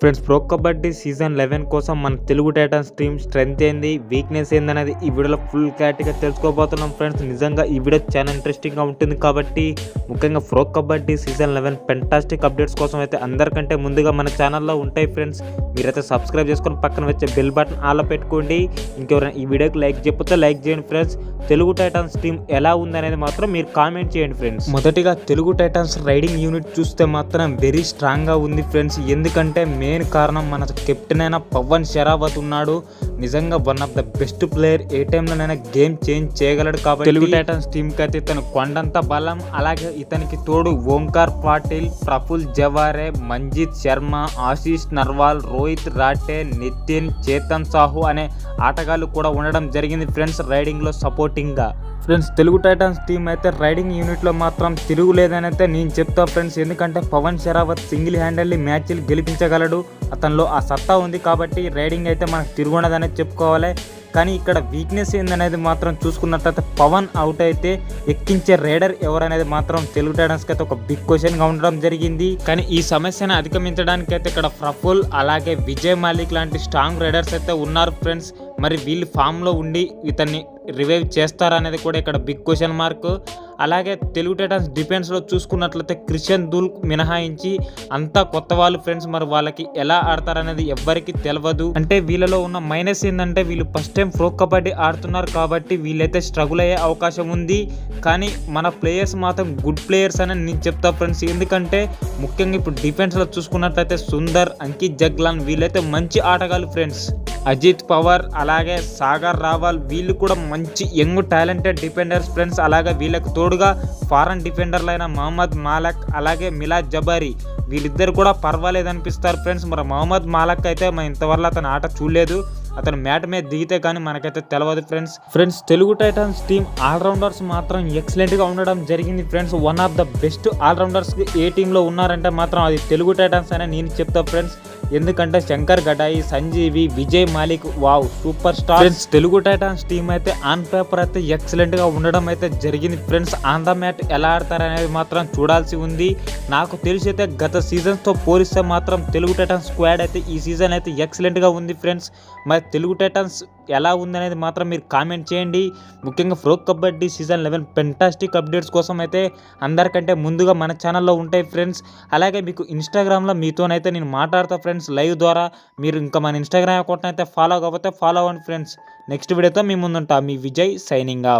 Friends, pro kabaddi season 11 కోసం మన Telugu Titans team strength ఏంది, వీక్నెస్ ఏందనేది ఈ వీడియోలో ఫుల్ క్లారిటీగా తెలుసుకోబోతున్నాం. ఫ్రెండ్స్, నిజంగా ఈ వీడియో చాలా ఇంట్రెస్టింగ్గా ఉంటుంది కాబట్టి ముఖ్యంగా pro kabaddi season 11 fantastic updates కోసం అయితే అందరికంటే ముందుగా మన ఛానల్లో ఉంటాయి. ఫ్రెండ్స్, మీరైతే సబ్స్క్రైబ్ చేసుకొని పక్కన వచ్చే బెల్ బటన్ ఆల్లో పెట్టుకోండి. ఇంకెవరైనా ఈ వీడియోకి లైక్ చెప్పితే లైక్ చేయండి. ఫ్రెండ్స్, తెలుగు టైటన్స్ టీం ఎలా ఉందనేది మాత్రం మీరు కామెంట్ చేయండి. ఫ్రెండ్స్, మొదటిగా తెలుగు టైటన్స్ రైడింగ్ యూనిట్ చూస్తే మాత్రం వెరీ స్ట్రాంగ్గా ఉంది. ఫ్రెండ్స్, ఎందుకంటే మెయిన్ కారణం మన కెప్టెన్ అయిన పవన్ షరావత్ ఉన్నాడు. నిజంగా one of the best player, ఏ టైంలోనైనా గేమ్ చేంజ్ చేయగలడు. కాబట్టి తెలుగు టైటన్స్ టీంకి అయితే ఇతను కొండంత బలం, అలాగే ఇతనికి తోడు ఓంకార్ పాటిల్, ప్రఫుల్ జవారే, మంజిత్ శర్మ, ఆశీష్ నర్వాల్, రోహిత్ రాటే, నితిన్, చేతన్ సాహు అనే ఆటగాళ్ళు కూడా ఉండడం జరిగింది. ఫ్రెండ్స్, రైడింగ్లో సపోర్టింగ్గా. ఫ్రెండ్స్, తెలుగు టైటన్స్ టీం అయితే రైడింగ్ యూనిట్లో మాత్రం తిరుగులేదని అయితే నేను చెప్తా. ఫ్రెండ్స్, ఎందుకంటే పవన్ షరావత్ సింగిల్ హ్యాండెడ్లీ మ్యాచ్లు గెలిపించగలడు. అతనిలో ఆ సత్తా ఉంది కాబట్టి రైడింగ్ అయితే మనకు తిరుగుండదనేది చెప్పుకోవాలి. కానీ ఇక్కడ వీక్నెస్ ఏందనేది మాత్రం చూసుకున్నట్లయితే పవన్ అవుట్ అయితే ఎక్కించే రైడర్ ఎవరనేది మాత్రం తెలుగు టైటన్స్కి అయితే ఒక బిగ్ క్వశ్చన్గా ఉండడం జరిగింది. కానీ ఈ సమస్యను అధిగమించడానికి అయితే ఇక్కడ ప్రఫుల్ అలాగే విజయ్ మాలిక్ లాంటి స్ట్రాంగ్ రైడర్స్ అయితే ఉన్నారు. ఫ్రెండ్స్, మరి వీళ్ళు ఫామ్లో ఉండి ఇతన్ని రివైవ్ చేస్తారనేది కూడా ఇక్కడ బిగ్ క్వశ్చన్ మార్క్. అలాగే తెలుగు టైటన్స్ డిఫెన్స్లో చూసుకున్నట్లయితే క్రిషన్ దూల్ మినహాయించి అంతా కొత్త వాళ్ళు. ఫ్రెండ్స్, మరి వాళ్ళకి ఎలా ఆడతారనేది ఎవ్వరికి తెలియదు. అంటే వీళ్ళలో ఉన్న మైనస్ ఏంటంటే వీళ్ళు ఫస్ట్ టైం ప్రో కబడ్డీ ఆడుతున్నారు కాబట్టి వీళ్ళైతే స్ట్రగుల్ అయ్యే అవకాశం ఉంది. కానీ మన ప్లేయర్స్ మాత్రం గుడ్ ప్లేయర్స్ అని నేను చెప్తా. ఫ్రెండ్స్, ఎందుకంటే ముఖ్యంగా ఇప్పుడు డిఫెన్స్లో చూసుకున్నట్లయితే సుందర్, అంకిత్ జగ్లాన్ వీళ్ళైతే మంచి ఆటగాళ్ళు. ఫ్రెండ్స్, అజిత్ పవార్ అలాగే సాగర్ రావాల్ వీళ్ళు కూడా మంచి యంగ్ టాలెంటెడ్ డిఫెండర్స్. ఫ్రెండ్స్, అలాగే వీళ్ళకు తోడుగా ఫారెన్ డిఫెండర్లు అయిన మహమ్మద్ మాలక్ అలాగే మిలాద్ జబారీ వీళ్ళిద్దరు కూడా పర్వాలేదు అనిపిస్తారు. ఫ్రెండ్స్, మరి మహమ్మద్ మాలక్ అయితే మనం ఇంతవరకు అతని ఆట చూడలేదు. అతను మ్యాట్ మీద దిగితే కానీ మనకైతే తెలియదు. Friends, Telugu Titans team allrounders మాత్రం ఎక్సలెంట్గా ఉండడం జరిగింది. Friends, one of the best allrounders ఏ టీంలో ఉన్నారంటే మాత్రం అది తెలుగు టైటన్స్ అని నేను చెప్తా. ఫ్రెండ్స్, ఎందుకంటే Shankar Gadai, Sanjeevi, Vijay Malik wow super star. Friends, Telugu Titans team అయితే ఆన్ పేపర్ అయితే ఎక్సలెంట్గా ఉండడం అయితే జరిగింది. ఫ్రెండ్స్, ఆన్ ద మ్యాట్ ఎలా ఆడతారనేది మాత్రం చూడాల్సి ఉంది. నాకు తెలిసి అయితే గత సీజన్స్తో పోలిస్తే మాత్రం తెలుగు టైటన్స్ స్క్వాడ్ అయితే ఈ సీజన్ అయితే ఎక్సలెంట్గా ఉంది. ఫ్రెండ్స్, మరి తెలుగు టైటన్స్ ఎలా ఉందనేది మాత్రం మీరు కామెంట్ చేయండి. ముఖ్యంగా pro kabaddi season 11 fantastic updates కోసం అయితే అందరికంటే ముందుగా మన ఛానల్లో ఉంటాయి. ఫ్రెండ్స్, అలాగే మీకు ఇన్స్టాగ్రామ్లో మీతోనైతే నేను మాట్లాడతా. ఫ్రెండ్స్, లైవ్ ద్వారా మీరు ఇంకా మన ఇన్స్టాగ్రామ్ అకౌంట్ అయితే ఫాలో కాకపోతే ఫాలో అవ్వండి. ఫ్రెండ్స్, నెక్స్ట్ వీడియోతో మీ ముందుంటా. మీ విజయ్ సైనింగ్ ఆఫ్.